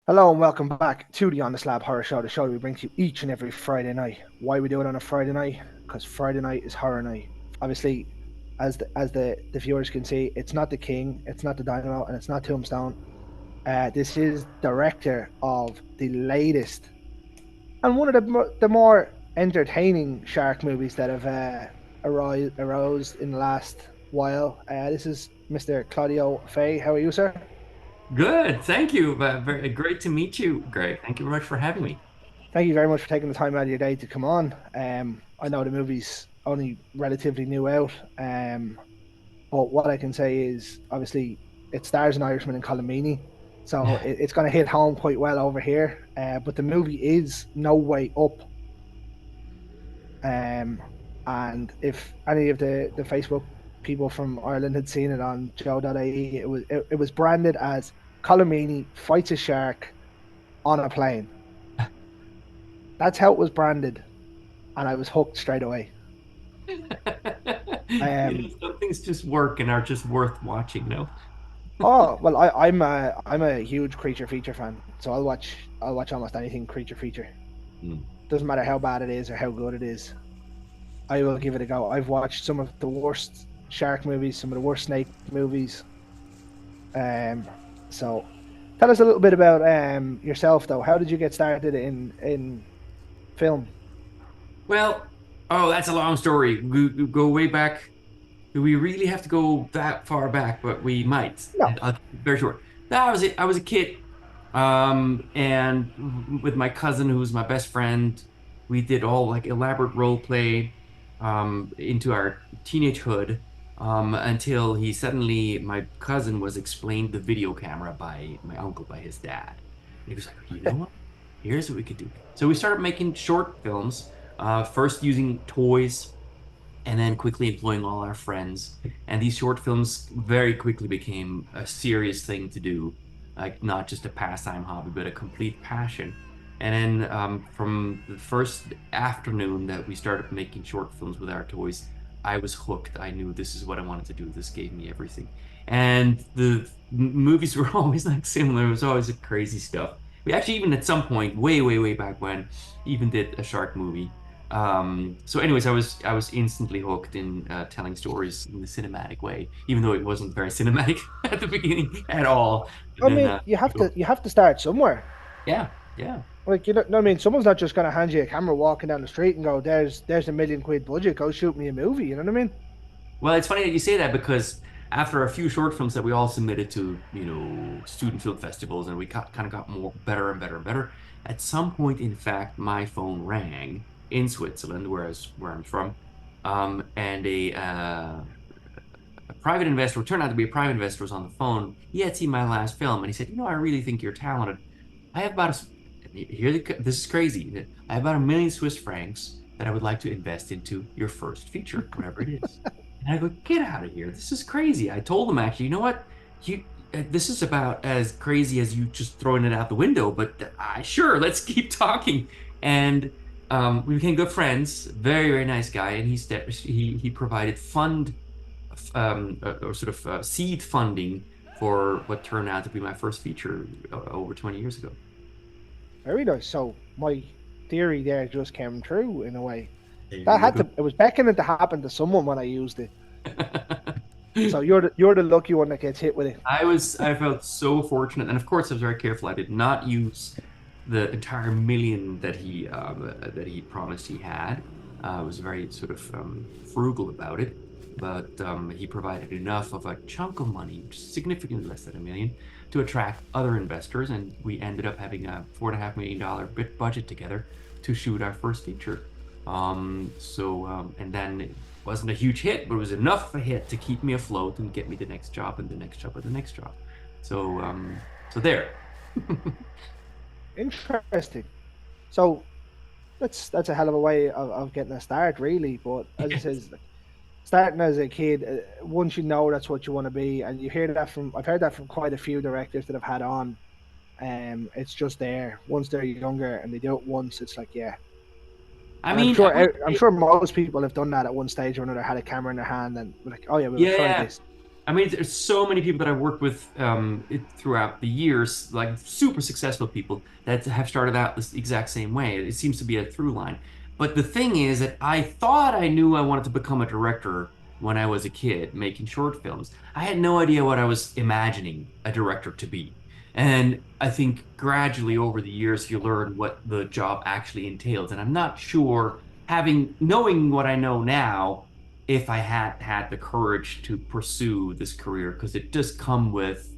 Hello and welcome back to the On the Slab Horror Show, the show that we bring to you each and every Friday night. Why we do it on a Friday night? Because Friday night is horror night. Obviously, as the viewers can see, it's not the King, it's not the Dynamo, and it's not Tombstone. This is director of the latest and one of the more entertaining shark movies that have arose in the last while. This is Mr. Claudio Faeh. How are you, sir? Good, thank you. Very great to meet you, Greg. Thank you very much for having me. Thank you very much for taking the time out of your day to come on. I know the movie's only relatively new out, but what I can say is obviously it stars an Irishman in Colomini, so it's going to hit home quite well over here. But the movie is No Way Up, um, and if any of the Facebook people from Ireland had seen it on Joe.ie, it was branded as Colomini fights a shark on a plane. That's how it was branded, and I was hooked straight away. Um, Some things just work and are just worth watching, no? oh well, I'm a huge creature feature fan, so I'll watch almost anything creature feature. Hmm. Doesn't matter how bad it is or how good it is. I will give it a go. I've watched some of the worst shark movies, some of the worst snake movies. Um, so tell us a little bit about yourself though. How did you get started in film? Well, oh, that's a long story. We go way back. Do we really have to go that far back? But we might. No. Very short. That was it. I was a kid, and with my cousin, who was my best friend, we did all like elaborate role play, into our teenagehood, until my cousin was explained the video camera by my uncle, by his dad. And he was like, you know what? Here's what we could do. So we started making short films, first using toys and then quickly employing all our friends. And these short films very quickly became a serious thing to do, like not just a pastime hobby, but a complete passion. And then from the first afternoon that we started making short films with our toys, I was hooked. I knew this is what I wanted to do. This gave me everything. And the movies were always like similar. It was always crazy stuff. We actually, even at some point, way, way, way back when, even did a shark movie. So anyways, I was instantly hooked in telling stories in the cinematic way, even though it wasn't very cinematic at the beginning at all. And I then mean, you have to start somewhere. yeah, yeah. Like, you know what I mean? Someone's not just gonna hand you a camera walking down the street and go, "There's a 1 million quid budget. Go shoot me a movie." You know what I mean? Well, it's funny that you say that because after a few short films that we all submitted to, student film festivals, and we kind of got more better and better and better. At some point, in fact, my phone rang in Switzerland, where I'm from, and a private investor, turned out to be a private investor, was on the phone. He had seen my last film, and he said, I really think you're talented. I have about this is crazy. I have about 1 million Swiss francs that I would like to invest into your first feature, whatever it is. And I go, get out of here. This is crazy. I told him, actually, you know what? You This is about as crazy as you just throwing it out the window, but sure, let's keep talking. And we became good friends. Very, very nice guy. And he provided or sort of seed funding for what turned out to be my first feature over 20 years ago. Very nice. So my theory there just came true in a way. There That you had go. to. It was beckoning to happen to someone when I used it. So you're the lucky one that gets hit with it. I felt so fortunate, and of course I was very careful. I did not use the entire million that he promised he had. I was very sort of frugal about it, but he provided enough of a chunk of money, significantly less than 1 million, to attract other investors, and we ended up having a $4.5 million budget together to shoot our first feature. And then it wasn't a huge hit, but it was enough of a hit to keep me afloat and get me the next job and the next job and the next job. So there. Interesting. So that's a hell of a way of getting a start, really. But as it says, starting as a kid, once you know that's what you want to be, and you hear that from I've heard that from quite a few directors that I've had on. It's just there once they're younger and they do it once. It's like, yeah. I And I'm mean, I sure would I'm say, sure most people have done that at one stage or another, had a camera in their hand and were like, oh yeah, we'll yeah, try yeah. this. I mean, there's so many people that I've worked with throughout the years, like super successful people that have started out this exact same way. It seems to be a through line. But the thing is that I thought I knew I wanted to become a director when I was a kid making short films. I had no idea what I was imagining a director to be. And I think gradually over the years, you learn what the job actually entails. And I'm not sure, knowing what I know now, if I had had the courage to pursue this career, because it does come with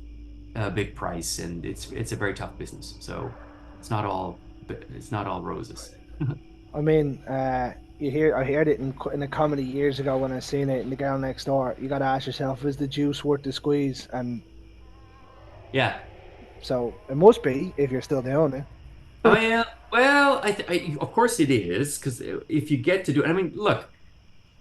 a big price and it's a very tough business. So it's not all it's not all roses. I mean, I heard it in a comedy years ago when I seen it in The Girl Next Door. You got to ask yourself, is the juice worth the squeeze? And Yeah. so it must be if you're still doing it. I mean, well, of course it is, because if you get to do it, I mean, look,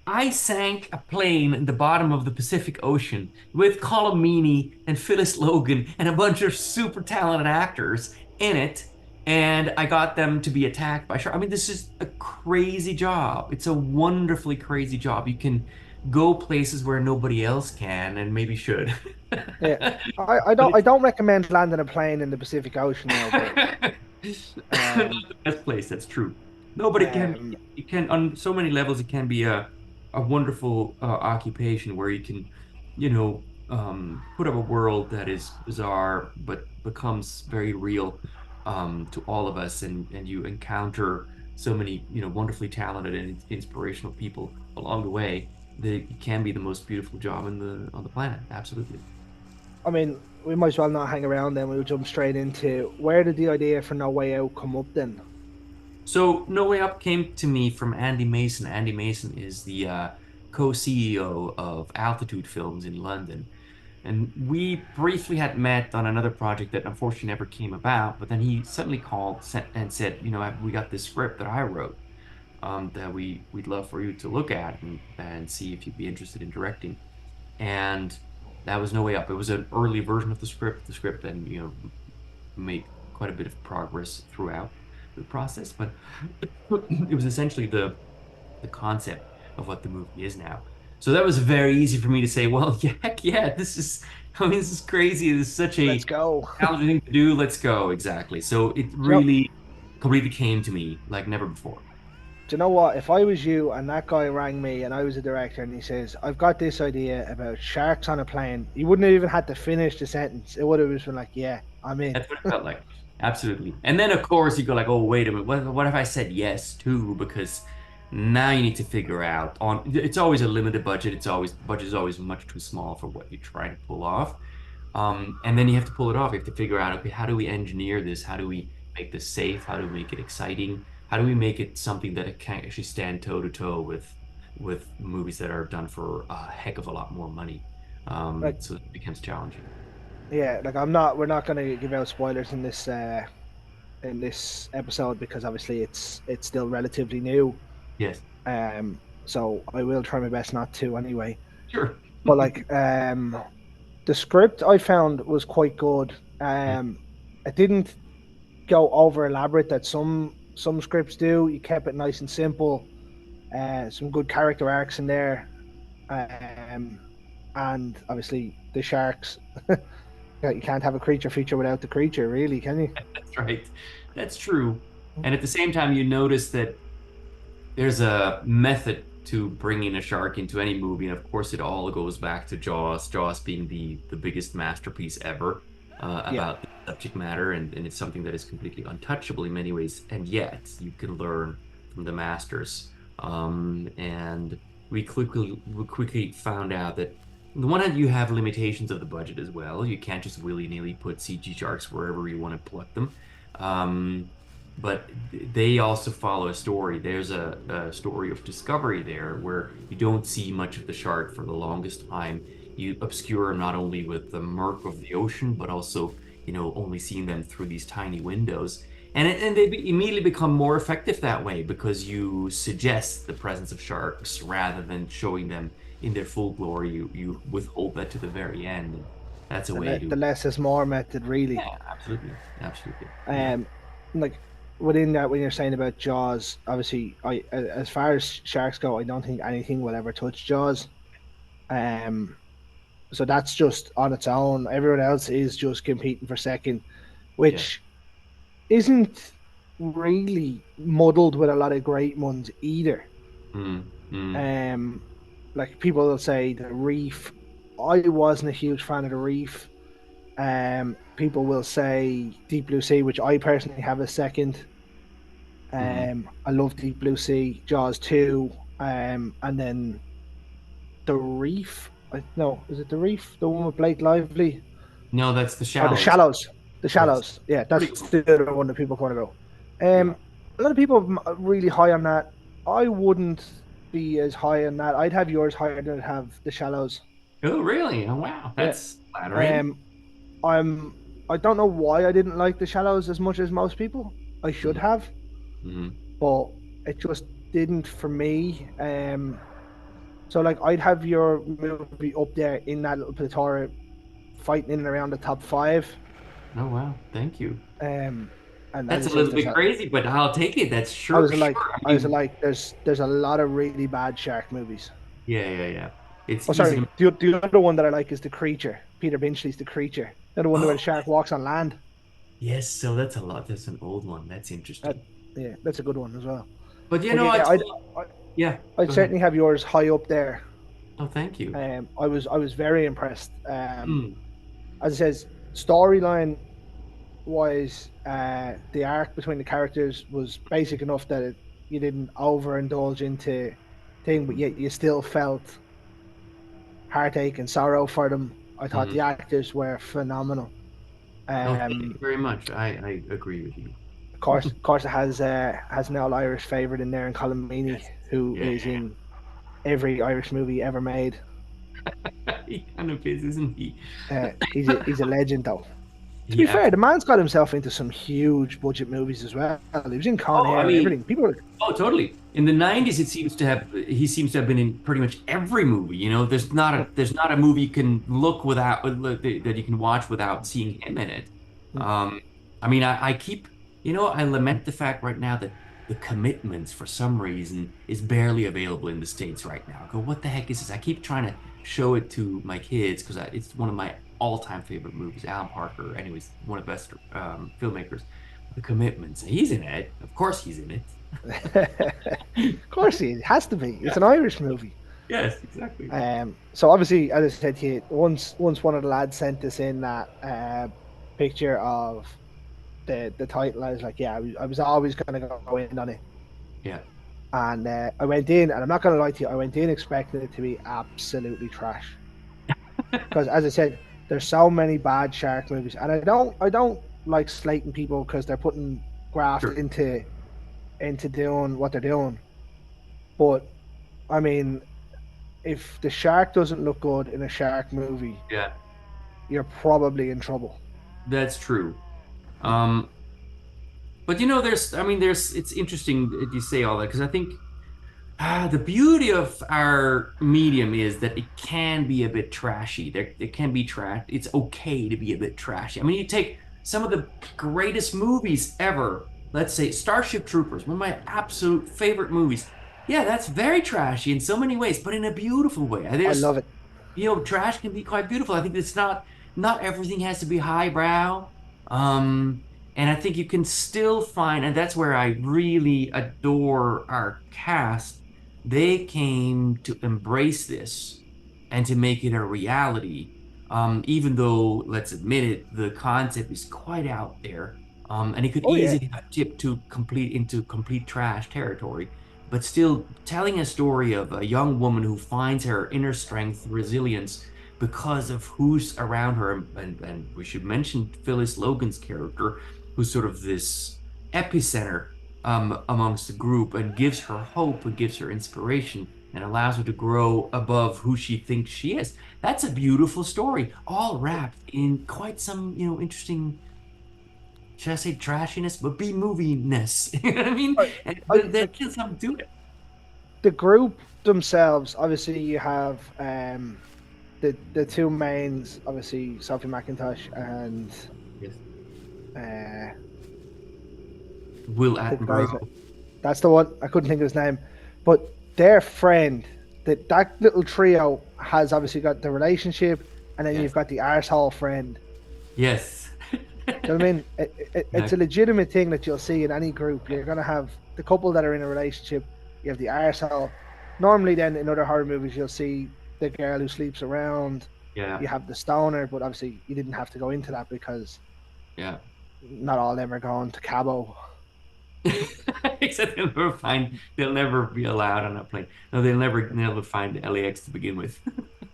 I sank a plane in the bottom of the Pacific Ocean with Colomini and Phyllis Logan and a bunch of super talented actors in it, and I got them to be attacked by sharks. I mean, this is a crazy job. It's a wonderfully crazy job. You can go places where nobody else can and maybe should. Yeah, But I it's don't recommend landing a plane in the Pacific Ocean now, but not um, the best place, that's true. No, but um, it can, on so many levels, it can be a wonderful occupation where you can, put up a world that is bizarre but becomes very real to all of us, and you encounter so many, wonderfully talented and inspirational people along the way that it can be the most beautiful job on the planet. Absolutely. I mean, we might as well not hang around then. We'll jump straight into where did the idea for No Way Out come up then? So No Way Up came to me from Andy Mason. Andy Mason is the co-CEO of Altitude Films in London. And we briefly had met on another project that unfortunately never came about, but then he suddenly called and said, we got this script that I wrote that we'd love for you to look at and see if you'd be interested in directing. And that was No Way Up. It was an early version of the script. The script then, made quite a bit of progress throughout the process, but it was essentially the concept of what the movie is now. So that was very easy for me to say, well, yeah, heck yeah, I mean, this is crazy. This is such Let's a go. challenging thing to do. Let's go. Exactly. So it Do you know, really completely came to me like never before. do you know what? If I was you and that guy rang me and I was a director and he says, I've got this idea about sharks on a plane, he wouldn't have even had to finish the sentence. It would have just been like, yeah, I'm in. That's what it felt like. Absolutely. And then of course you go like, oh, wait a minute. What if I said yes too? Because now you need to figure out it's always a limited budget. Budget is always much too small for what you're trying to pull off. And then you have to pull it off. You have to figure out, okay, how do we engineer this? How do we make this safe? How do we make it exciting? How do we make it something that it can actually stand toe to toe with movies that are done for a heck of a lot more money? Like, So it becomes challenging. yeah, like we're not going to give out spoilers in this episode because obviously it's still relatively new. Yes, So I will try my best not to anyway. sure. But like, the script I found was quite good. It didn't go over elaborate that some scripts do. You kept it nice and simple. Some good character arcs in there. Um, and obviously the sharks. You can't have a creature feature without the creature, really, can you? That's right. That's true. And at the same time, you notice that there's a method to bringing a shark into any movie, and of course, it all goes back to Jaws. Jaws being the biggest masterpiece ever Yeah. about the subject matter, and it's something that is completely untouchable in many ways, and yet you can learn from the masters. And we quickly found out that on the one hand, you have limitations of the budget as well. You can't just willy-nilly put CG sharks wherever you want to put them. Um, but they also follow a story. There's a story of discovery there where you don't see much of the shark for the longest time. You obscure not only with the murk of the ocean, but also, only seeing them through these tiny windows. And they immediately become more effective that way because you suggest the presence of sharks rather than showing them in their full glory. You withhold that to the very end. And that's a way The to, less is more method, really. yeah, absolutely, absolutely, yeah. Um, like within that, when you're saying about Jaws, obviously, as far as sharks go, I don't think anything will ever touch Jaws. Um, So that's just on its own. Everyone else is just competing for second, Yeah. which isn't really muddled with a lot of great ones either. Mm, mm, Um, like people will say the Reef. I wasn't a huge fan of the Reef. People will say Deep Blue Sea, which I personally have a second. mm. I love Deep Blue Sea, Jaws 2, and then The Reef. No, is it The Reef? The one with Blake Lively? No, that's The Or The Shallows. Shallows? The Yes. Shallows. Yeah, Pretty that's cool. the other one that people want to go. Yeah. A lot of people are really high on that. I wouldn't be as high on that. I'd have yours higher than I'd have The Shallows. Oh, really? Oh, wow. Yeah. That's flattering. Um, I'm. I don't know why I didn't like The Shallows as much as most people. I should Mm, have, mm. but it just didn't for me. So like I'd have your movie up there in that little plethora, fighting in and around the top five. Oh, wow. Thank you. Um, and as That's I a says, little bit crazy, but I'll take it. That's sure, sure. I I was mean, like, there's a lot of really bad shark movies. yeah, yeah, yeah. It's Oh, easy sorry, to. the other one that I like is The Creature. Peter Benchley's The Creature. The other one where Oh, the shark walks on land. yes. So that's a lot. That's an old one. That's That, interesting. yeah, that's a good one as well. But But yeah, I yeah, I'd go ahead. certainly have yours high up there. Oh, thank you. I was very impressed. Mm, As it says, storyline wise, the arc between the characters was basic enough that you didn't overindulge into thing, but mm, yet you still felt heartache and sorrow for them. I thought the mm. actors were phenomenal. No, thank you Um, very much. I agree with you. of course, it has an all Irish favorite in there, in Colin Meaney, Yes. who Yeah. is in every Irish movie ever made. He kind of is, isn't he? He's a legend, though. To He be fair, the absolutely. man's got himself into some huge budget movies as well. He was in Con Oh, I Air, mean, everything. People are, oh, totally. In the 90s, it seems to have he seems to have been in pretty much every movie. You know, there's not a movie you can look without that you can watch without seeing him in it. Um, I mean, I keep, I lament the fact right now that The Commitments, for some reason, is barely available in the States right now. I go, what the heck is this? I keep trying to show it to my kids because it's one of my all-time favorite movies. Alan Parker, anyways, one of the best filmmakers. The Commitments. He's in it. Of course, he's in it. of course, he has to be. It's an Irish movie. Yes, exactly. So obviously, as I said to you, once one of the lads sent us in that picture of the title, I was like, yeah, I was always gonna go in on it, Yeah. and I went in, and I'm not gonna lie to you, I went in expecting it to be absolutely trash, because as I said, there's so many bad shark movies, and I don't like slating people because they're putting graft Sure. into doing what they're doing, but I mean, if the shark doesn't look good in a shark movie, Yeah, you're probably in trouble. that's true. Um, but it's interesting that you say all that because I think the beauty of our medium is that it can be a bit trashy. It can be trash. It's okay to be a bit trashy. I mean, you take some of the greatest movies ever. Let's say Starship Troopers, one of my absolute favorite movies. Yeah, that's very trashy in so many ways, but in a beautiful way. I love There's it. trash can be quite beautiful. I think it's not everything has to be highbrow. And I think you can still find, and that's where I really adore our cast. They came to embrace this and to make it a reality. Even though, let's admit it, the concept is quite out there. And it could Oh yeah, easily tip to complete trash territory, but still telling a story of a young woman who finds her inner strength, resilience because of who's around her. And we should mention Phyllis Logan's character, who's sort of this epicenter amongst the group and gives her hope and gives her inspiration and allows her to grow above who she thinks she is. That's a beautiful story, all wrapped in quite some, interesting, should I say trashiness, but B moviness. You know what I mean? And there's like still something to it. the group themselves. Obviously, you have the two mains. Obviously, Sophie McIntosh and Yes. uh, Will the guys. Attenborough. That's the one. I couldn't think of his name, but their friend. That little trio has obviously got the relationship. and then Yes. you've got the arsehole friend. Yes. Do you know what I mean? It's Yeah. a legitimate thing that you'll see in any group. You're gonna have the couple that are in a relationship. You have the arsehole. Normally, then in other horror movies, you'll see the girl who sleeps around. Yeah. You have the stoner, but obviously you didn't have to go into that because Yeah. not all of them are going to Cabo. Except they'll never be allowed on a plane. No, they'll never find LAX to begin with.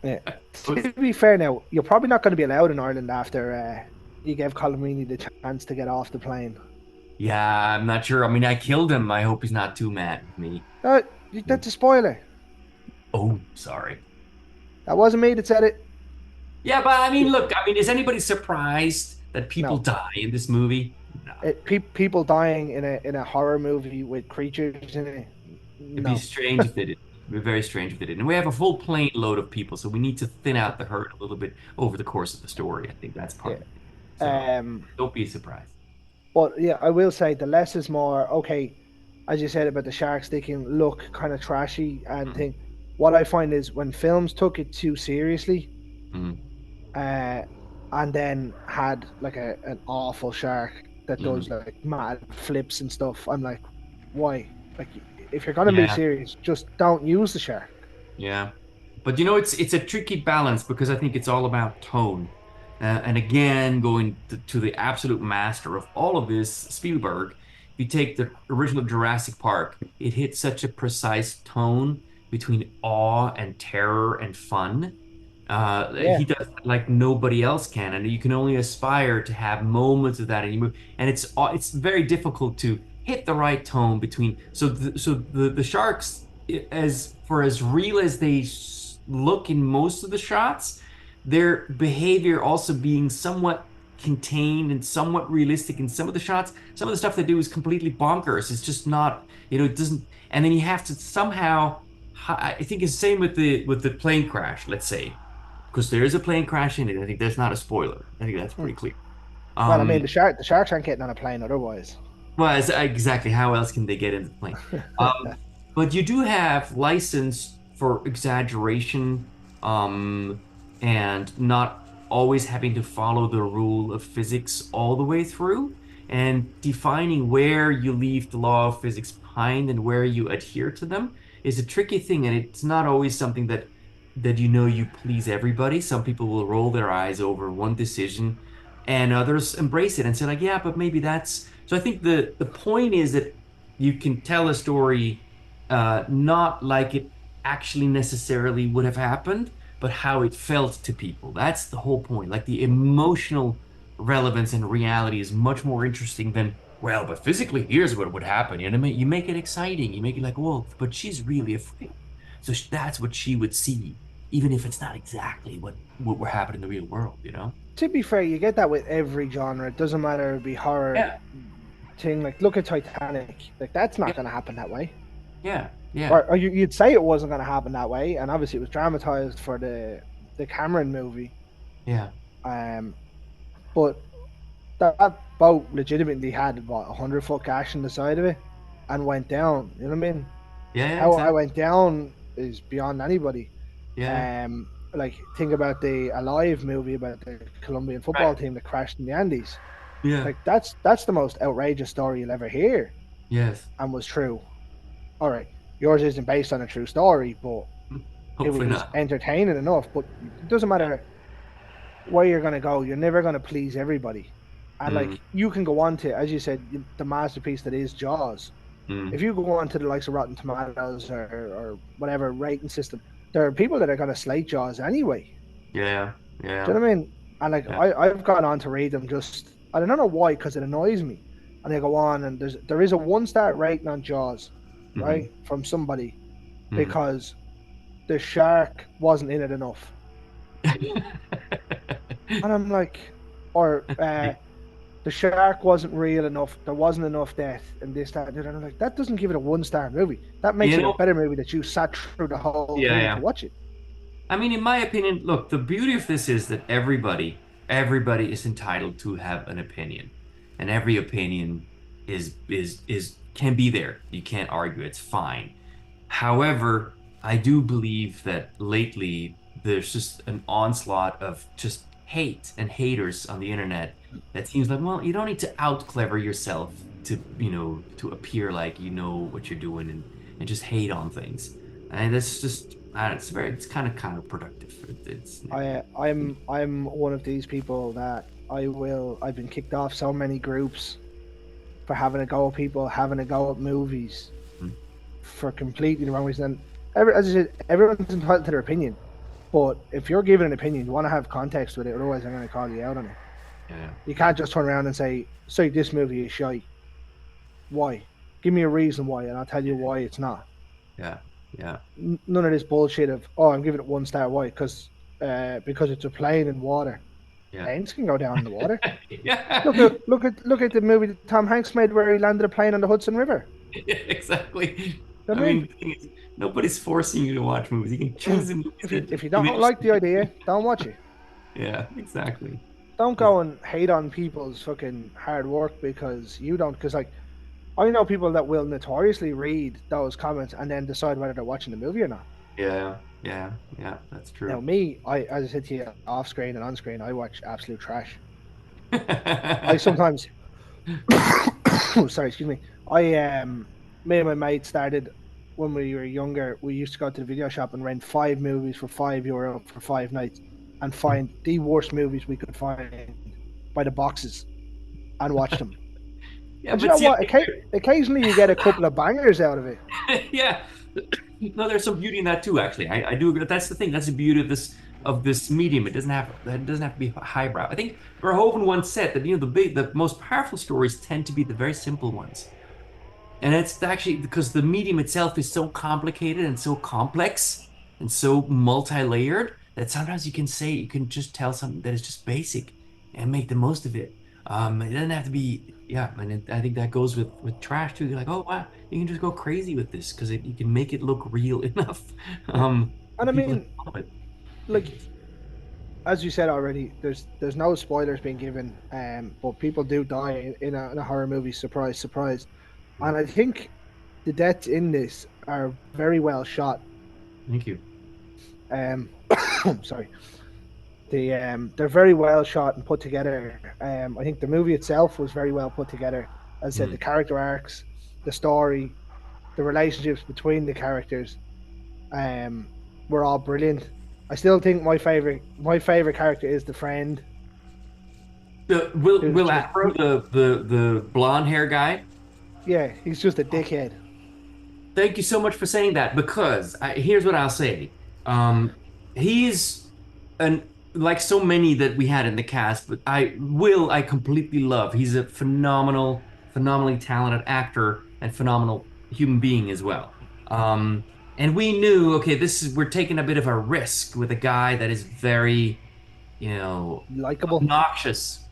Yeah. So To be fair, now you're probably not going to be allowed in Ireland after you gave Colomini the chance to get off the plane. yeah, I'm not sure. I mean, I killed him. I hope he's not too mad with me. Uh, that's a spoiler. Oh, sorry. That wasn't me that said it. Yeah, but I mean, look, I mean, is anybody surprised that people No, die in this movie? No. people dying in a horror movie with creatures in it. It'd be No. strange if they did. It'd be very strange if they didn't. And we have a full plane load of people, so we need to thin out the herd a little bit over the course of the story. I think that's part Yeah. of it. So Um. don't be surprised. But yeah, I will say the less is more. Okay, as you said about the shark sticking, look kind of trashy and Mhm. thing. What I find is when films took it too seriously, Mhm. uh, and then had like an awful shark that Mhm. does like mad flips and stuff. I'm like, why? Like, if you're gonna be Yeah. serious, just don't use the shark. Yeah. But you know, it's a tricky balance because I think it's all about tone. And again, going to the absolute master of all of this, Spielberg, if you take the original Jurassic Park, it hits such a precise tone between awe and terror and fun. Yeah. He does that like nobody else can, and you can only aspire to have moments of that in your movie. And it's very difficult to hit the right tone between. So the sharks, as real as they look in most of the shots, their behavior also being somewhat contained and somewhat realistic in some of the shots. Some of the stuff they do is completely bonkers. It's just not, it doesn't. And then you have to somehow. I think it's the same with the plane crash. Let's say because there is a plane crash in it. I think that's not a spoiler. I think that's Hmm. pretty clear. Well, I mean, Um, the sharks aren't getting on a plane otherwise. well, exactly. How else can they get into the plane? But you do have license for exaggeration, and not always having to follow the rule of physics all the way through, and defining where you leave the law of physics behind and where you adhere to them is a tricky thing, and it's not always something that you please everybody. Some people will roll their eyes over one decision and others embrace it and say like, yeah, but maybe that's so I think the point is that you can tell a story not like it actually necessarily would have happened, but how it felt to people. That's the whole point. Like the emotional relevance and reality is much more interesting than, well, but physically, here's what would happen. You know what I mean? You make it exciting. You make it like, well, but she's really afraid. So that's what she would see, even if it's not exactly what would happen in the real world, you know? To be fair, you get that with every genre. It doesn't matter if it be horror Yeah, thing. Like, look at Titanic. Like, that's not yeah, going to happen that way. yeah, yeah, Or you'd say it wasn't going to happen that way, and obviously it was dramatized for the Cameron movie. yeah. Um, but that boat legitimately had what 100 foot gash in the side of it, and went down. You know what I mean? Yeah, yeah, How I exactly. went down is beyond anybody. Yeah, Like think about the Alive movie about the Colombian right. football team that crashed in the Andes. Yeah, Like that's the most outrageous story you'll ever hear, yes. and was true. All right, yours isn't based on a true story, but it Hopefully was not. entertaining enough. But it doesn't Yeah. matter where you're gonna go. You're never gonna please everybody. And Mm, like you can go on to, as you said, the masterpiece that is Jaws. If mm. you go on to the likes of Rotten Tomatoes or whatever rating system, there are people that are gonna slate Jaws anyway. Yeah, Do you yeah, know what I mean? And like yeah. I've gone on to read them just I don't know why because it annoys me. And they go on and there is a 1 star rating on Jaws, right, Hmm. from somebody Hmm. because the shark wasn't in it enough. And I'm like, or the shark wasn't real enough. There wasn't enough death and this, that, and I'm like, that doesn't give it a 1 star movie. That makes You it a know, better movie that you sat through the whole yeah, thing to yeah. watch it. I mean, in my opinion, look, the beauty of this is that everybody is entitled to have an opinion, and every opinion is can be there. You can't argue. It's fine. However, I do believe that lately there's just an onslaught of just hate and haters on the internet that seems like, well, you don't need to out clever yourself to, to appear like you know what you're doing and just hate on things. And that's just, it's kind of counterproductive. It's, I'm one of these people that I've been kicked off so many groups for having a go at people, having a go at movies mm, for completely the wrong reason. And as I said, everyone's entitled to their opinion. But if you're giving an opinion, you want to have context with it, otherwise I'm going to call you out on it. yeah, You can't just turn around and say this movie is shite. Why? Give me a reason why, and I'll tell you why it's not. yeah, yeah, None of this bullshit of I'm giving it 1 star. Why? Because it's a plane in water. yeah. Planes can go down in the water. Yeah. Look at the movie that Tom Hanks made where he landed a plane on the Hudson River. Exactly. You know I what I mean, mean? the thing is, nobody's forcing you to watch movies. You can choose the movies If you you don't may like the idea, don't watch it. Yeah, exactly. Don't go and hate on people's fucking hard work because you don't. Because like I know people that will notoriously read those comments and then decide whether they're watching the movie or not. Yeah, yeah, yeah, that's Now true. me, as I said to you, off screen and on screen, I watch absolute trash. I sometimes, sorry, excuse me. Me and my mate started when we were younger. We used to go to the video shop and rent 5 movies for €5 for 5 nights, and find the worst movies we could find by the boxes and watch them. Yeah, And you but know see, what? Occasionally you get a couple of bangers out of it. yeah. No, there's some beauty in that too, actually. I do agree. That's the thing. That's the beauty of this medium. It doesn't have to be highbrow. I think Verhoeven once said that, the most powerful stories tend to be the very simple ones. And it's actually because the medium itself is so complicated and so complex and so multi-layered that sometimes you can just tell something that is just basic and make the most of it. It doesn't have to be, yeah, and I think that goes with trash too. You're like, oh wow, you can just go crazy with this because you can make it look real enough. And And I people mean, love it. like as you said already, there's no spoilers being given, but people do die in a horror movie. Surprise, surprise. And I think the deaths in this are very well shot. Thank you. Um, sorry, they're very well shot and put together. I think the movie itself was very well put together. As I said, the Mm. character arcs, the story, the relationships between the characters, um, were all brilliant. I still think my favorite character is the friend The Will who's Will just Attenborough, the blonde hair guy. yeah, he's just a dickhead. Thank you so much for saying that because here's what I'll say. He's an like so many that we had in the cast, but I completely love. He's a phenomenally talented actor and phenomenal human being as well. And we knew, okay, we're taking a bit of a risk with a guy that is very, Likeable. obnoxious.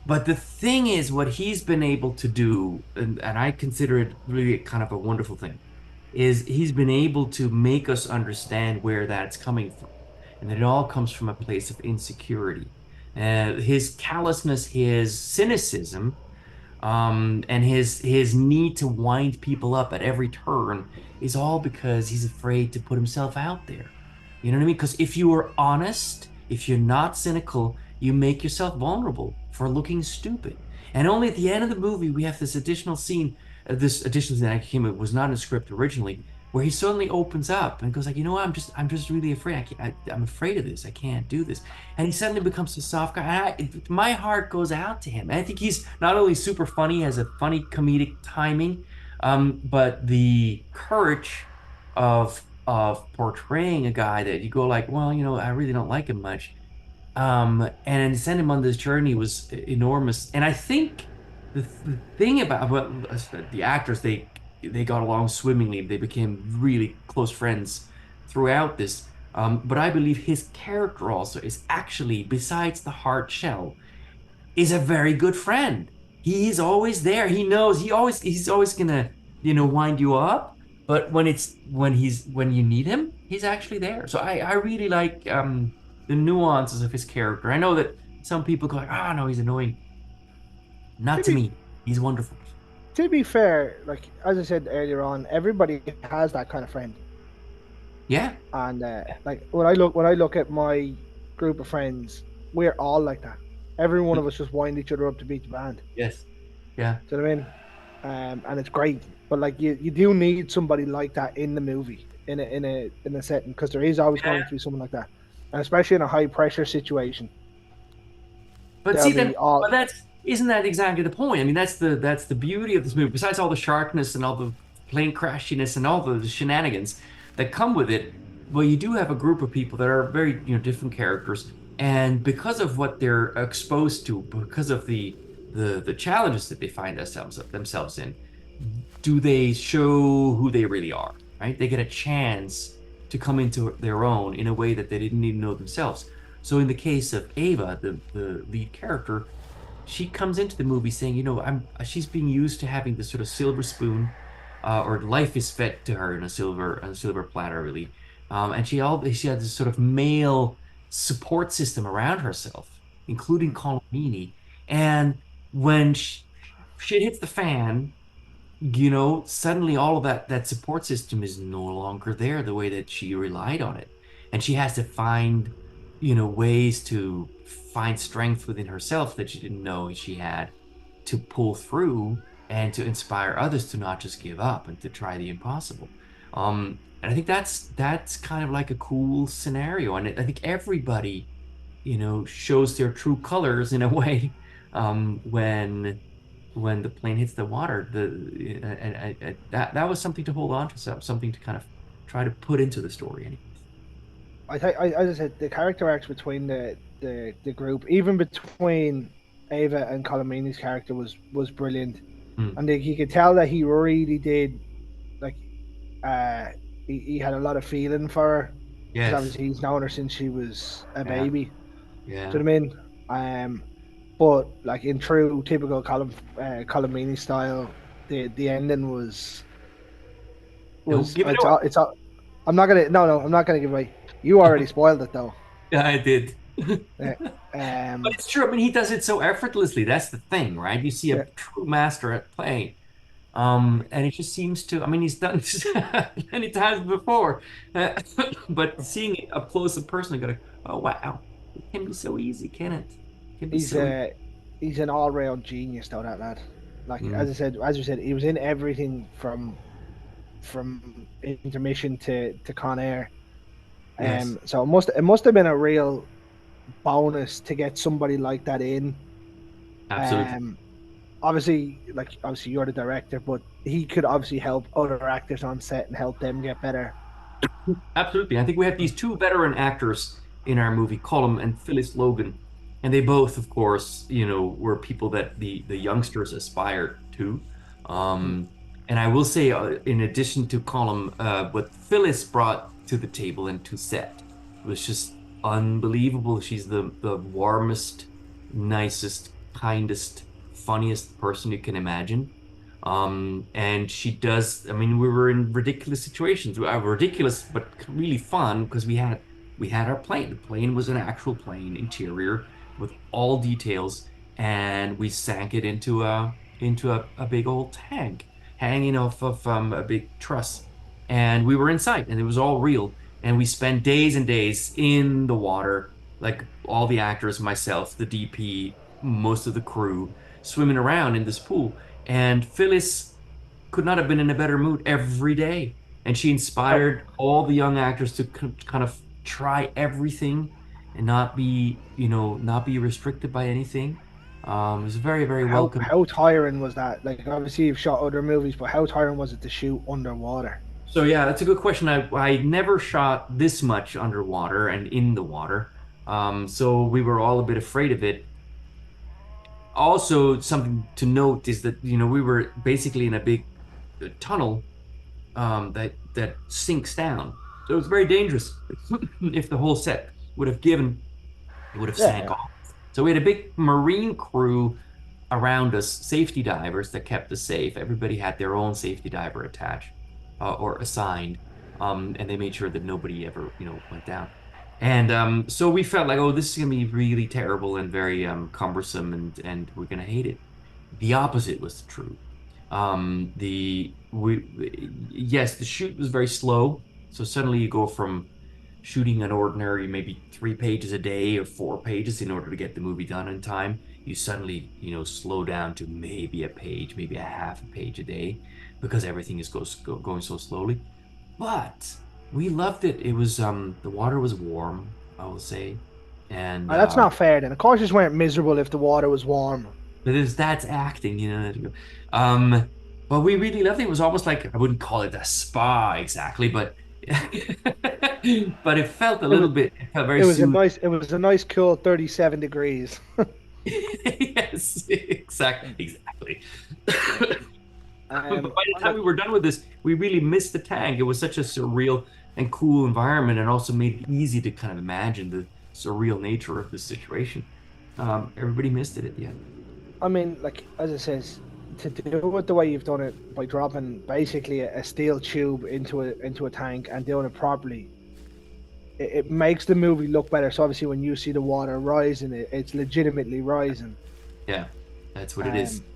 But the thing is, what he's been able to do, and I consider it really kind of a wonderful thing, is he's been able to make us understand where that's coming from. And that it all comes from a place of insecurity. His callousness, his cynicism, and his need to wind people up at every turn is all because he's afraid to put himself out there. You know what I mean? Because if you are honest, if you're not cynical, you make yourself vulnerable for looking stupid. And only at the end of the movie we have this additional scene that came, it was not in the script originally, where he suddenly opens up and goes like, you know what, I'm just really afraid. I'm afraid of this. I can't do this. And he suddenly becomes a soft guy. My heart goes out to him. And I think he's not only super funny, has a funny comedic timing, but the courage of portraying a guy that you go like, well, I really don't like him much, and send him on this journey was enormous. And I think the thing about the actors, they got along swimmingly. They became really close friends throughout this. But I believe his character also is actually, besides the hard shell, is a very good friend. He's always there. He knows he's always gonna, wind you up. But when you need him, he's actually there. So I really like the nuances of his character. I know that some people go like, ah, no, he's annoying. To Not to be me. He's wonderful. to be fair, like as I said earlier on, everybody has that kind of friend. Yeah. And like when I look at my group of friends, we're all like that. Every one of us just wind each other up to beat the band. Yes. Yeah. Do you know what I mean? And it's great. But like you do need somebody like that in the movie, in a setting, because there is always going to be someone like that, and especially in a high pressure situation, But there'll see, then, be all. but that's isn't that exactly the point? I mean, that's the beauty of this movie. Besides all the sharpness and all the plane crashiness and all the shenanigans that come with it, well, you do have a group of people that are very, different characters, and because of what they're exposed to, because of the challenges that they find themselves in, do they show who they really are, right? They get a chance to come into their own in a way that they didn't even know themselves. So in the case of Ava, the lead character, she comes into the movie saying, she's being used to having this sort of silver spoon, or life is fed to her in a silver platter, really. And she has this sort of male support system around herself, including Colomini. And when shit hits the fan, suddenly all of that support system is no longer there the way that she relied on it. And she has to find, ways to find strength within herself that she didn't know she had to pull through and to inspire others to not just give up and to try the impossible. And I think that's kind of like a cool scenario. And I think everybody, shows their true colors in a way, when the plane hits the water. That was something to hold on to, something to kind of try to put into the story, anyways. I think, as I said, the character arcs between the group, even between Ava and Colomini's character, was brilliant, Mm, and you could tell that he really did, like, uh, he had a lot of feeling for her, because yes. obviously he's known her since she was a Yeah. baby. Do Yeah. you know what I mean? But like in true typical Colomini style, the ending Oh, was give it away. it's all. I'm not gonna no, I'm not gonna give away. You already spoiled it though. Yeah, I did. Yeah. But it's true. I mean, he does it so effortlessly. That's the thing, right? You see a Yeah. true master at play. And it just seems to, I mean, he's done this many times before. But seeing it up close and personal, you go, oh, wow. It can be so easy, can it? It can be He's so easy. a he's an all round genius though, that lad. Like Mm, as you said, he was in everything from intermission to Con Air. yes, So it must have been a real bonus to get somebody like that in. absolutely. Um, obviously you're the director, but he could obviously help other actors on set and help them get better. Absolutely. I think we have these two veteran actors in our movie, Colm and Phyllis Logan. And they both, of course, were people that the youngsters aspired to. Mm. Um, and I will say, in addition to Colm, what Phyllis brought to the table and to set was just unbelievable. She's the warmest, nicest, kindest, funniest person you can imagine. And she does, I mean, we were in ridiculous situations. Ridiculous, but really fun because we had our plane. The plane was an actual plane interior with all details, and we sank it into a big old tank hanging off of a big truss. And we were inside, and it was all real. And we spent days and days in the water, like all the actors, myself, the DP, most of the crew, swimming around in this pool. And Phyllis could not have been in a better mood every day. And she How inspired all the young actors to kind of try everything and not be restricted by anything. It was very, very how welcome. how tiring was that? Like obviously you've shot other movies, but how tiring was it to shoot underwater? So yeah, that's a good question. I never shot this much underwater and in the water. So we were all a bit afraid of it. Also, something to note is that, we were basically in a big tunnel, that sinks down. So it's very dangerous. If the whole set would have given, it would have Yeah, sank yeah. off. So we had a big marine crew around us, safety divers that kept us safe. Everybody had their own safety diver attached, or assigned, and they made sure that nobody ever, went down. And so we felt like, oh, this is gonna be really terrible and very cumbersome, and we're gonna hate it. The opposite was true. The we Yes, the shoot was very slow. So suddenly you go from shooting an ordinary maybe 3 pages a day or 4 pages in order to get the movie done in time. You suddenly, slow down to maybe a page, maybe a half a page a day because everything is going so slowly. But we loved it. It was the water was warm, I will say. And That's not fair. Then of course you weren't miserable if the water was warm. that's acting. But we really loved it. It was almost like I wouldn't call it a spa exactly, but but It was it felt very soothing. it was a nice cool 37 degrees. Yes, exactly. But by the time we Look, were done with this, we really missed the tank. It was such a surreal and cool environment, and also made it easy to kind of imagine the surreal nature of the situation. Everybody missed it at the end. I mean, like as it says, to do it the way you've done it by dropping basically a steel tube into a tank and doing it properly, it makes the movie look better. So obviously, when you see the water rising, it's legitimately rising. Yeah, that's what it is. Um,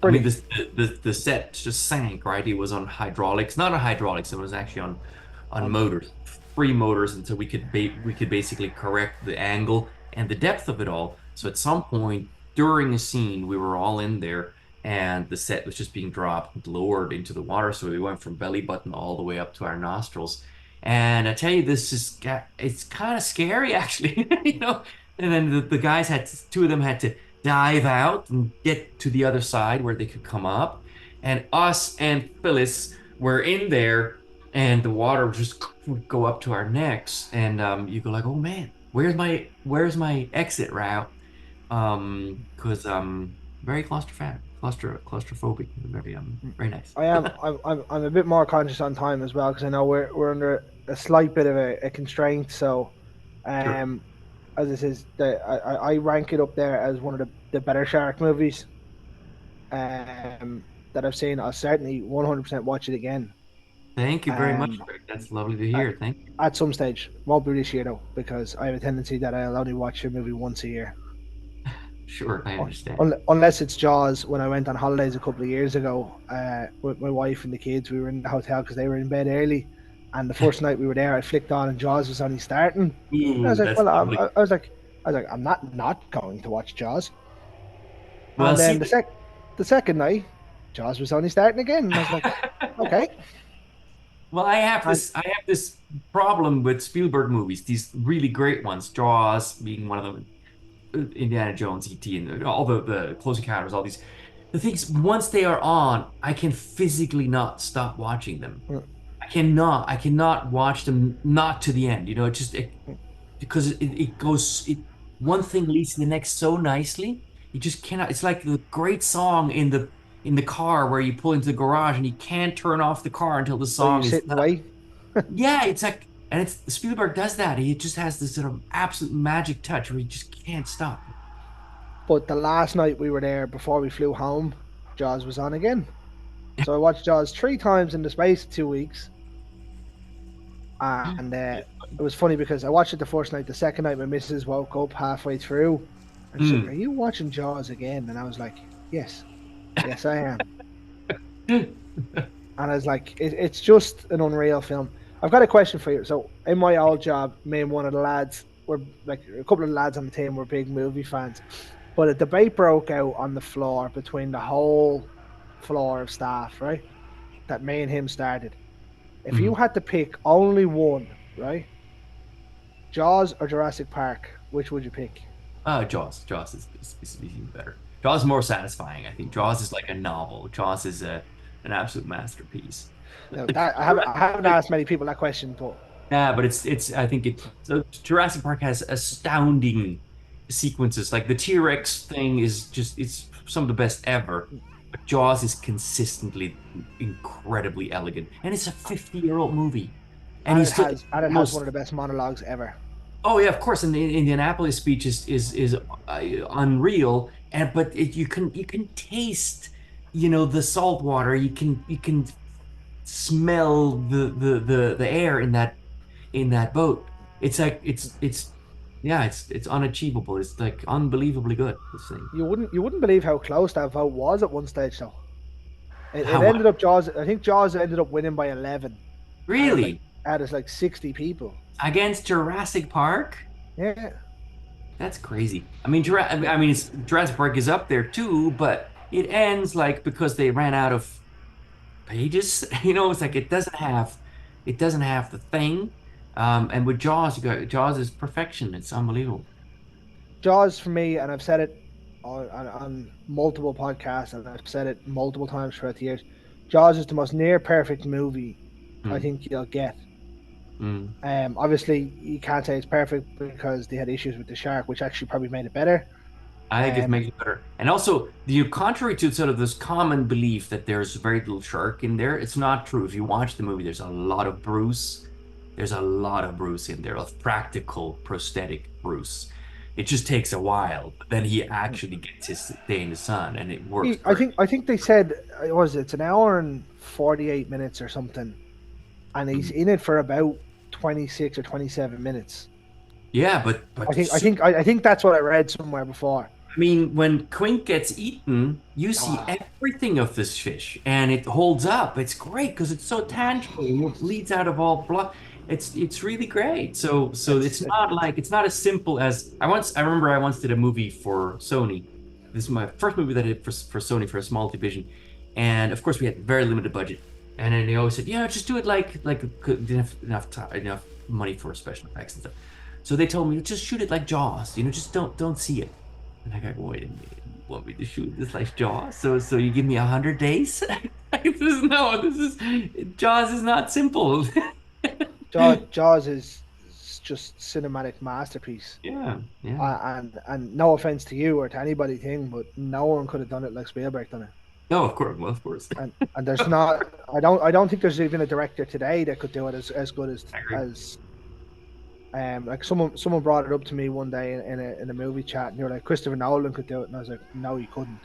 I mean, Brilliant. the set just sank, right? It was on hydraulics, not on hydraulics. It was actually on Um, motors, free motors, until we could basically correct the angle and the depth of it all. So at some point during a scene, we were all in there, and the set was just being dropped, lowered into the water. So we went from belly button all the way up to our nostrils. And I tell you, it's kind of scary, actually, you know. And then the guys two of them had to dive out and get to the other side where they could come up. And us and Phyllis were in there, and the water would just would go up to our necks. And you go like, oh man, where's my exit route? Because very claustrophobic, very nice. I am. I'm a bit more conscious on time as well because I know we're under a slight bit of a constraint. So, Sure. um, as this is I rank it up there as one of the better shark movies that I've seen. I'll certainly 100% watch it again. Thank you very much, Um, Greg. That's lovely to at, hear. Thank you. at some stage, won't be this year though because I have a tendency that I'll only watch a movie once a year. Sure, I understand. Unless it's Jaws. When I went on holidays a couple of years ago, with my wife and the kids, we were in the hotel because they were in bed early. And the first night we were there, I flicked on and Jaws was only starting. And I was Ooh, like, that's well, lovely. I was like, I'm not going to watch Jaws. Well, And then see, the second night, Jaws was only starting again, and I was like, okay. well, And I have this problem with Spielberg movies, these really great ones, Jaws being one of them, Indiana Jones, E.T., and all the Close Encounters, all these. The things, once they are on, I can physically not stop watching them. I cannot watch them not to the end. Because it goes, one thing leads to the next so nicely. You just cannot. It's like the great song in the car where you pull into the garage and you can't turn off the car until the so you song is sit and done. wait. Yeah, it's like, and it's Spielberg does that. He just has this sort of absolute magic touch where you just can't stop. But the last night we were there before we flew home, Jaws was on again. So I watched Jaws 3 times in the space of 2 weeks. And it was funny because I watched it the first night. The second night, my missus woke up halfway through, and she's like, "Are Mm. you watching Jaws again?" And I was like, "Yes, yes, I am." And I was like, "It's just an unreal film." I've got a question for you. So, in my old job, me and one of the lads were like a couple of the lads on the team were big movie fans, but a debate broke out on the floor between the whole floor of staff, right? That me and him started. If you Mhm. had to pick only one, right? Jaws or Jurassic Park, which would you pick? Jaws is even better. Jaws is more satisfying, I think. Jaws is like a novel. Jaws is an absolute masterpiece. Now that I haven't asked many people that question, but Yeah, but it's I think it so Jurassic Park has astounding sequences. Like the T-Rex thing is just it's some of the best ever. But Jaws is consistently incredibly elegant. And it's a 50-year-old movie. And he's still and it has one most of the best monologues ever. oh yeah, of course. And the Indianapolis speech is unreal. And but you can taste, the salt water. You can smell the air in that boat. It's like it's yeah, it's unachievable. It's like unbelievably good, this thing. You wouldn't believe how close that vote was at one stage, though. It How ended much? up Jaws. I think Jaws ended up winning by 11, and it was like Really? there's like 60 people. against Jurassic Park. Yeah, That's crazy. I mean, yeah. Jurassic Park is up there too, but it ends like because they ran out of pages. You know, it's like it doesn't have the thing. And with Jaws, you got Jaws is perfection. It's unbelievable. Jaws for me, and I've said it on multiple podcasts, and I've said it multiple times throughout the years. Jaws is the most near perfect movie I Mm, think you'll get. mm. Obviously, you can't say it's perfect because they had issues with the shark, which actually probably made it better. I think it Um, makes it better. And also, the contrary to sort of this common belief that there's very little shark in there, it's not true. If you watch the movie, there's a lot of Bruce. There's a lot of Bruce in there, of practical prosthetic Bruce. It just takes a while, but then he actually gets his day in the sun, and it works I very. think I think they said it was it's an hour and 48 minutes or something, and he's Mm. in it for about 26 or 27 minutes. Yeah, but I think that's what I read somewhere before. I mean, when Quink gets eaten, you see Ah, everything of this fish, and it holds up. It's great because it's so tangible. It bleeds out of all blood. It's really great. So it's it's not like it's not as simple as I remember I once did a movie for Sony. This is my first movie that I did for Sony for a small division, and of course we had very limited budget. And then they always said, yeah, just do it like didn't have enough time, enough money for special effects and stuff. So they told me just shoot it like Jaws, just don't see it. And I go, wait a minute, you want me to shoot this like Jaws? So you give me 100 days? Jaws is not simple. Jaws is just cinematic masterpiece. Yeah, yeah. And no offense to you or to anybody thing, but no one could have done it like Spielberg done it. No, of course, well, of course. And there's not I don't think there's even a director today that could do it as good I agree. as like someone brought it up to me one day in a movie chat, and they were like, Christopher Nolan could do it, and I was like, no, he couldn't.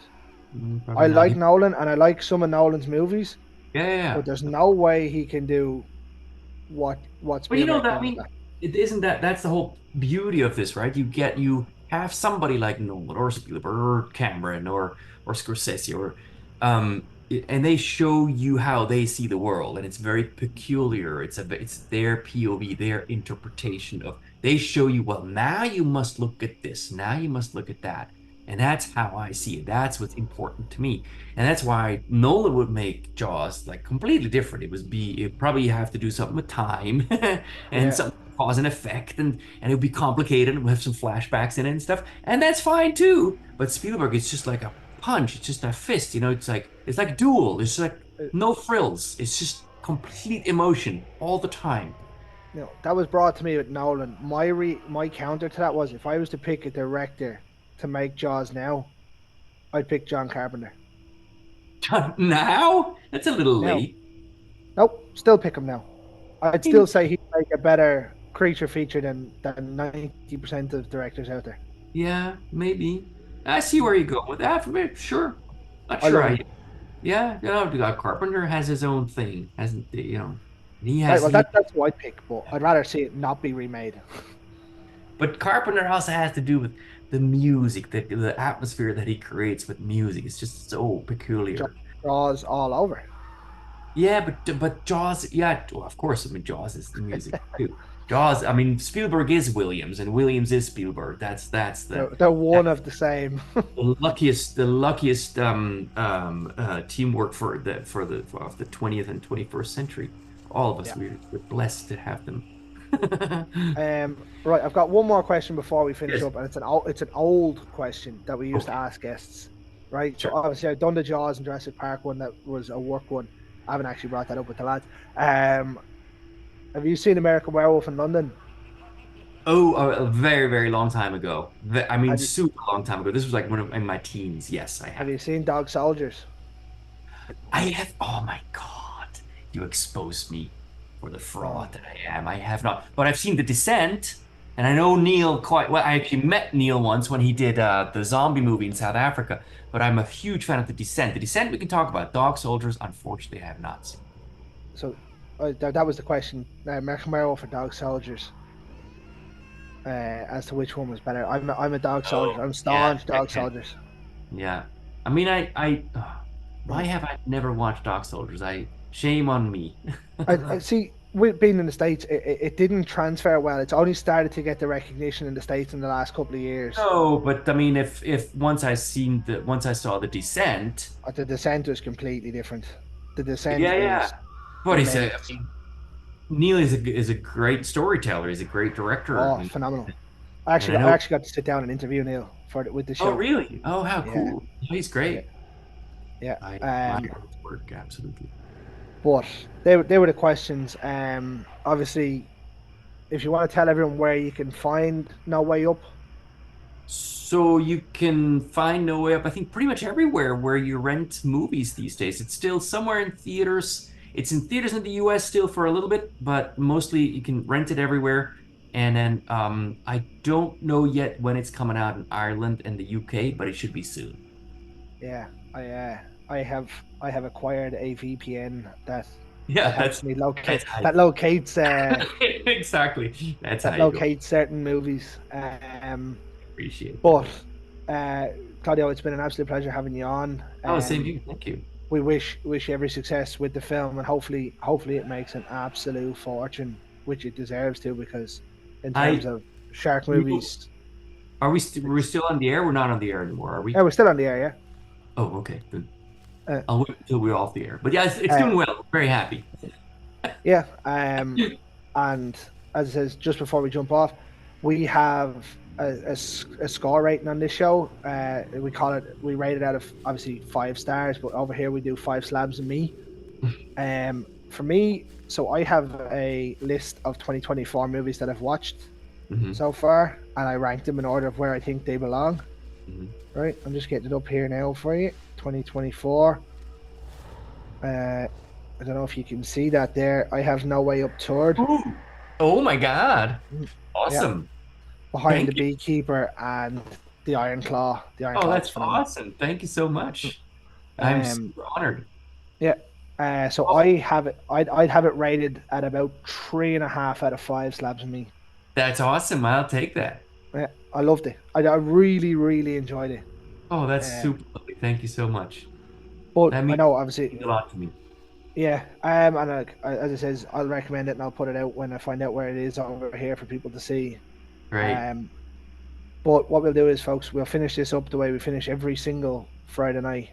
Probably I not. like Nolan and I like some of Nolan's movies, Yeah, yeah, yeah. but there's no way he can do what Well, you know Spielberg that I done with mean, that. it isn't that's the whole beauty of this, right? You have somebody like Nolan or Spielberg or Cameron or Scorsese and they show you how they see the world, and it's very peculiar. It's their POV, their interpretation of. They show you, well, now you must look at this, now you must look at that, and that's how I see it. That's what's important to me. And that's why Nolan would make Jaws like completely different. It probably have to do something with time and Yeah, some cause and effect, and it would be complicated and we have some flashbacks in it and stuff. And that's fine too. But Spielberg, it's just like a punch, it's just a fist, it's like Duel. It's like uh, no frills. It's just complete emotion all the time. that was brought to me with Nolan. My counter to that was if I was to pick a director to make Jaws now, I'd pick John Carpenter. Now, that's a little Now, late. nope, still pick him now. I'd I mean, still say he'd make a better creature feature than 90% of directors out there. yeah, maybe. I see where you go with that. For me, sure. Not I sure love I him. Yeah, Carpenter has his own thing, hasn't he? He Right, has well, he, that's what I'd pick, but I'd rather see it not be remade. but Carpenter also has to do with the music, the atmosphere that he creates with music. It's just so Jaws peculiar. Jaws all over. Yeah, but Jaws, yeah, well, of course. I mean, Jaws is the music too. Jaws, I mean, Spielberg is Williams, and Williams is Spielberg. That's They're one of the same. the luckiest teamwork of the 20th and 21st century. All of us, Yeah. we're blessed to have them. Right, I've got one more question before we finish Yes. up, and it's an old question that we used to Okay. ask guests. Right, so Sure. obviously I've done the Jaws and Jurassic Park one that was a work one. I haven't actually brought that up with the lads. Um, have you seen American Werewolf in London? Oh, a very, very long time ago. I mean, Have you super long time ago. This was like in my teens. Yes, I have have. you seen Dog Soldiers? I have. Oh my God. You exposed me for the Oh, fraud that I am. I have not. But I've seen The Descent, and I know Neil quite well. I actually met Neil once when he did the zombie movie in South Africa. But I'm a huge fan of The Descent. The Descent we can talk about. Dog Soldiers, unfortunately, I have not seen. so that was the question. American Werewolf or Dog Soldiers? As to which one was better. I'm a Dog Soldiers. Oh, I'm yeah. staunch Dog Soldiers. Yeah. I mean, why Mm. have I never watched Dog Soldiers? Shame on me. I see. with being in the States, it didn't transfer well. It's only started to get the recognition in the States in the last couple of years. No, but I mean, if once I saw the Descent, The Descent is completely different. The Descent yeah, yeah. is But he's a, I immense. mean, Neil is a great storyteller. He's a great director, Oh, phenomenal. and I I know. actually got to sit down and interview Neil with the Oh, show. really? Oh, how Yeah, cool! Yeah, he's yeah, great. yeah. I admire his work absolutely. But they were the questions. Obviously, if you want to tell everyone where you can find No Way Up, So you can find No Way Up, I think, pretty much everywhere where you rent movies these days. It's still somewhere in theaters. It's in theaters in the US still for a little bit, but mostly you can rent it everywhere. And then I don't know yet when it's coming out in Ireland and the UK, but it should be soon. yeah, I uh, I have I have acquired a VPN that Yeah, helps me that's how that locates exactly. That's how that you go. locates certain movies. Appreciate that. But uh, Claudio, it's been an absolute pleasure having you on. Oh, same here. Thank you. We wish you every success with the film, and hopefully it makes an absolute fortune, which it deserves to, because in terms I of shark you movies, we're it's still on the air? We're not on the air anymore, are yeah, we? we're still on the air, Oh, okay. Good. yeah. I'll wait until we're off the air. But yeah, it's Uh, doing well. Very happy. yeah. And as it says, just before we jump off, we have a score rating on this show. We rate it out of obviously 5 stars, but over here we do 5 slabs of me. For me, so I have a list of 2024 movies that I've watched Hmm. so far, and I ranked them in order of where I think they belong. Hmm. Right, I'm just getting it up here now for you. 2024. I don't know if you can see that there. I have No Way Up third. Ooh. Oh my God. Yeah, Awesome. behind the Thank you. Beekeeper and the Iron Claw. The Iron Oh, Claw was that's phenomenal. awesome. Thank you so much. I'm Um, super honored. yeah. So Oh, I have it. I'd have it rated at about 3.5 out of 5 slabs of me. that's awesome. I'll take that. Yeah, I loved it. I really enjoyed it. Oh, that's Um, super lovely. Thank you so much. but That I means know obviously, a lot to me. yeah. And as it says, I'll recommend it and I'll put it out when I find out where it is over here for people to see. Great. Um, but what we'll do is, folks, we'll finish this up the way we finish every single Friday night.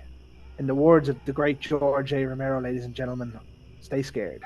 In the words of the great George A. Romero, ladies and gentlemen, stay scared.